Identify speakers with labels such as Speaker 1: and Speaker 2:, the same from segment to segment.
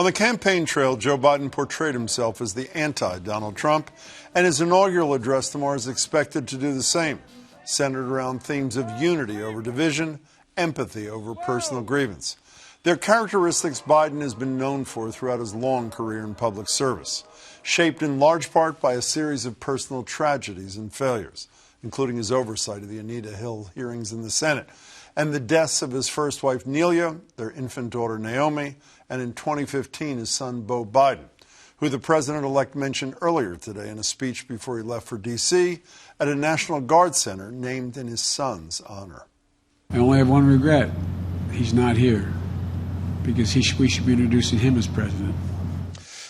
Speaker 1: On the campaign trail, Joe Biden portrayed himself as the anti-Donald Trump, and his inaugural address tomorrow is expected to do the same, centered around themes of unity over division, empathy over personal grievance. They're characteristics Biden has been known for throughout his long career in public service, shaped in large part by a series of personal tragedies and failures, including his oversight of the Anita Hill hearings in the Senate, and the deaths of his first wife, Nelia, their infant daughter, Naomi, and in 2015, his son, Beau Biden, who the president-elect mentioned earlier today in a speech before he left for D.C. at a National Guard center named in his son's honor.
Speaker 2: I only have one regret. He's not here, because we should be introducing him as president.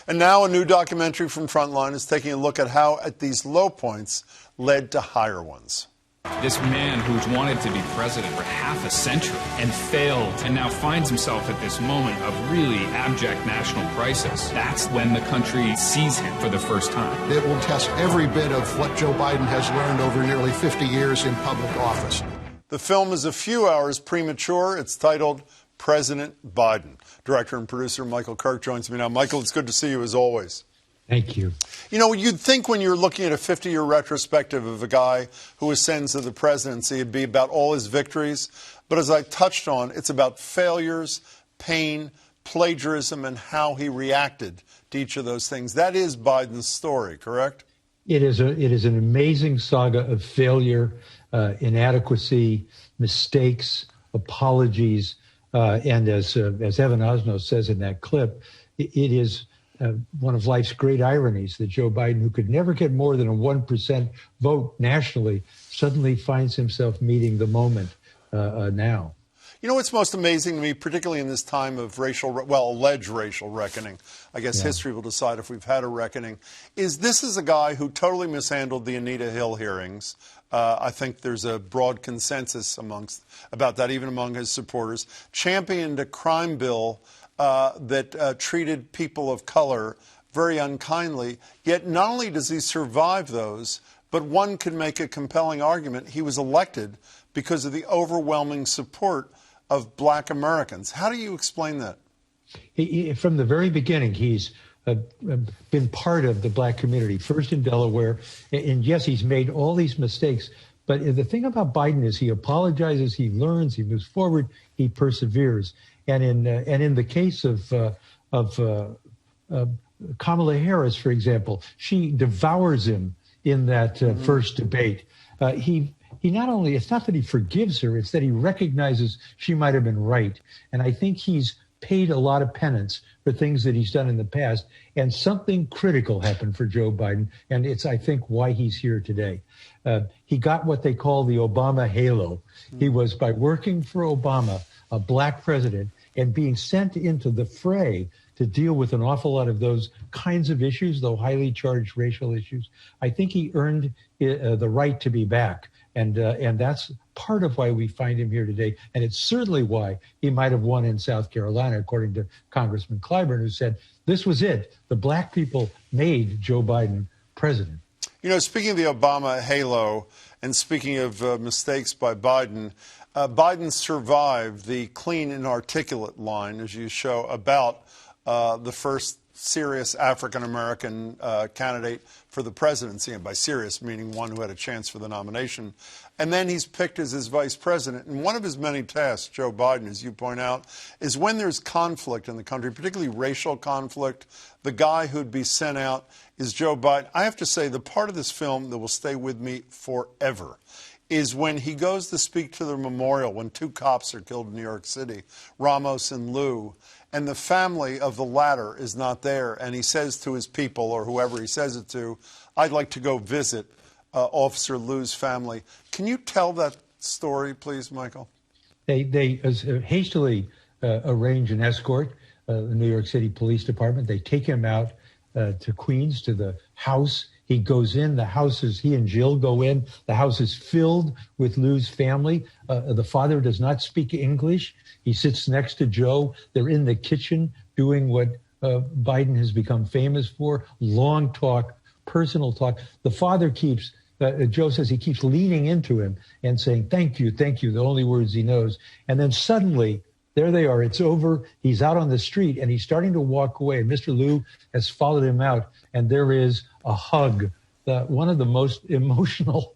Speaker 1: And now a new documentary from Frontline is taking a look at how, at these low points, led to higher ones.
Speaker 3: This man who's wanted to be president for half a century and failed and now finds himself at this moment of really abject national crisis. That's when the country sees him for the first time.
Speaker 4: It will test every bit of what Joe Biden has learned over nearly 50 years in public office.
Speaker 1: The film is a few hours premature. It's titled President Biden. Director and producer Michael Kirk joins me now. Michael, it's good to see you as always.
Speaker 5: Thank you.
Speaker 1: You know, you'd think when you're looking at a 50-year retrospective of a guy who ascends to the presidency, it'd be about all his victories. But as I touched on, it's about failures, pain, plagiarism, and how he reacted to each of those things. That is Biden's story, correct?
Speaker 5: It is an amazing saga of failure, inadequacy, mistakes, apologies, and as Evan Osnos says in that clip, it is one of life's great ironies that Joe Biden, who could never get more than a 1% vote nationally, suddenly finds himself meeting the moment now.
Speaker 1: You know what's most amazing to me, particularly in this time of alleged racial reckoning, I guess History will decide if we've had a reckoning, is this is a guy who totally mishandled the Anita Hill hearings. I think there's a broad consensus about that, even among his supporters, championed a crime bill that treated people of color very unkindly. Yet not only does he survive those, but one could make a compelling argument he was elected because of the overwhelming support of black Americans. How do you explain that?
Speaker 5: From the very beginning, he's been part of the black community, first in Delaware. And yes, he's made all these mistakes. But the thing about Biden is he apologizes, he learns, he moves forward, he perseveres. And in the case of Kamala Harris, for example, she devours him in that first debate. He not only, it's not that he forgives her, it's that he recognizes she might have been right. And I think he's paid a lot of penance for things that he's done in the past. And something critical happened for Joe Biden. And it's, I think, why he's here today. He got what they call the Obama halo. He was, by working for Obama, a black president, and being sent into the fray to deal with an awful lot of those kinds of issues, though highly charged racial issues. I think he earned the right to be back. And that's part of why we find him here today. And it's certainly why he might have won in South Carolina, according to Congressman Clyburn, who said this was it. The black people made Joe Biden president.
Speaker 1: You know, speaking of the Obama halo and speaking of mistakes by Biden, Biden survived the clean and articulate line, as you show, about the first serious African-American candidate for the presidency, and by serious meaning one who had a chance for the nomination. And then he's picked as his vice president. And one of his many tasks, Joe Biden, as you point out, is when there's conflict in the country, particularly racial conflict, the guy who'd be sent out is Joe Biden. I have to say, the part of this film that will stay with me forever is when he goes to speak to the memorial when two cops are killed in New York City, Ramos and Lou, and the family of the latter is not there. And he says to his people, or whoever he says it to, I'd like to go visit Officer Lou's family. Can you tell that story, please, Michael?
Speaker 5: They hastily arrange an escort, the New York City Police Department. They take him out to Queens, to the house. He goes in, he and Jill go in. The house is filled with Lou's family. The father does not speak English. He sits next to Joe. They're in the kitchen doing what Biden has become famous for, long talk, personal talk. The father Joe says he keeps leaning into him and saying, thank you, the only words he knows. And then suddenly There they are. It's over. He's out on the street, and he's starting to walk away. Mr. Liu has followed him out, and there is a hug. One of the most emotional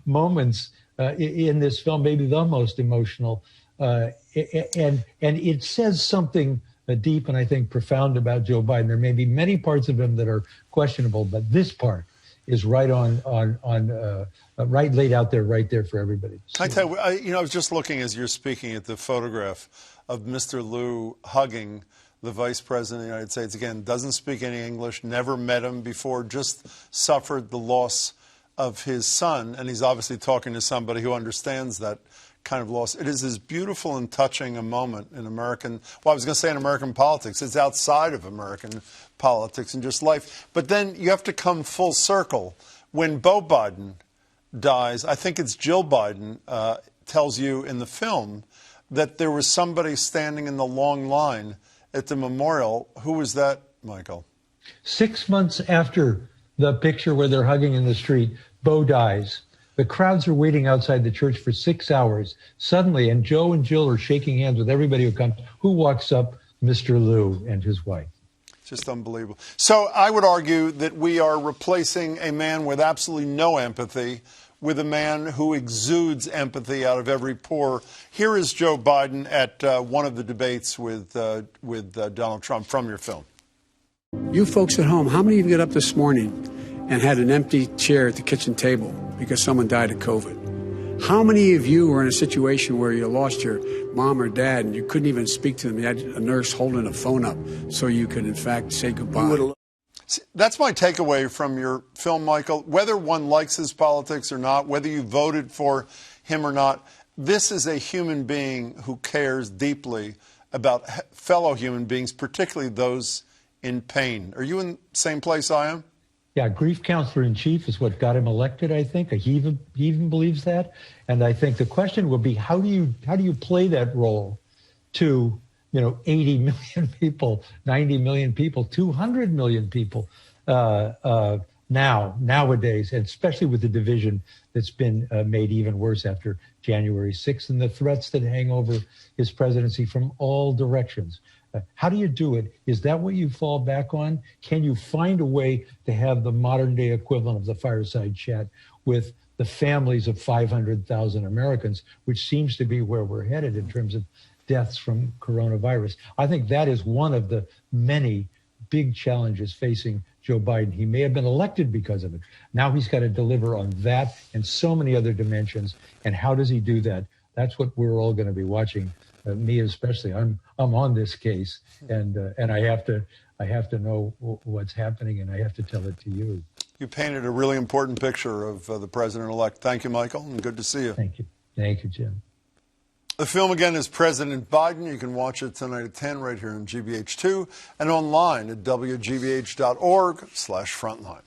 Speaker 5: moments in this film, maybe the most emotional. And it says something deep and I think profound about Joe Biden. There may be many parts of him that are questionable, but this part is right right laid out there, right there for everybody.
Speaker 1: I tell you, I was just looking as you're speaking at the photograph of Mr. Liu hugging the Vice President of the United States. Again, doesn't speak any English, never met him before, just suffered the loss of his son, and he's obviously talking to somebody who understands that kind of loss. It is as beautiful and touching a moment in American, well, I was going to say in American politics. It's outside of American politics and just life. But then you have to come full circle. When Beau Biden dies, I think it's Jill Biden tells you in the film that there was somebody standing in the long line at the memorial. Who was that, Michael?
Speaker 5: 6 months after the picture where they're hugging in the street, Beau dies. The crowds are waiting outside the church for 6 hours. Suddenly, and Joe and Jill are shaking hands with everybody who comes. Who walks up? Mr. Liu and his wife.
Speaker 1: Just unbelievable. So I would argue that we are replacing a man with absolutely no empathy with a man who exudes empathy out of every pore. Here is Joe Biden at one of the debates with Donald Trump from your film.
Speaker 2: You folks at home, how many of you got up this morning and had an empty chair at the kitchen table because someone died of COVID? How many of you were in a situation where you lost your mom or dad and you couldn't even speak to them? You had a nurse holding a phone up so you could, in fact, say goodbye.
Speaker 1: That's my takeaway from your film, Michael. Whether one likes his politics or not, whether you voted for him or not, this is a human being who cares deeply about fellow human beings, particularly those in pain. Are you in the same place I am?
Speaker 5: Yeah, grief counselor in chief is what got him elected, I think. He even believes that. And I think the question will be, how do you play that role to 80 million people, 90 million people, 200 million people nowadays, and especially with the division that's been made even worse after January 6th and the threats that hang over his presidency from all directions. How do you do it? Is that what you fall back on? Can you find a way to have the modern day equivalent of the fireside chat with the families of 500,000 Americans, which seems to be where we're headed in terms of deaths from coronavirus? I think that is one of the many big challenges facing Joe Biden. He may have been elected because of it. Now he's got to deliver on that and so many other dimensions. And how does he do that? That's what we're all going to be watching. Me especially. I'm on this case, and I have to know what's happening, and I have to tell it to you.
Speaker 1: You painted a really important picture of the president-elect. Thank you, Michael, and good to see you.
Speaker 5: Thank you, Jim.
Speaker 1: The film again is President Biden. You can watch it tonight at 10 right here on GBH2 and online at WGBH.org/Frontline.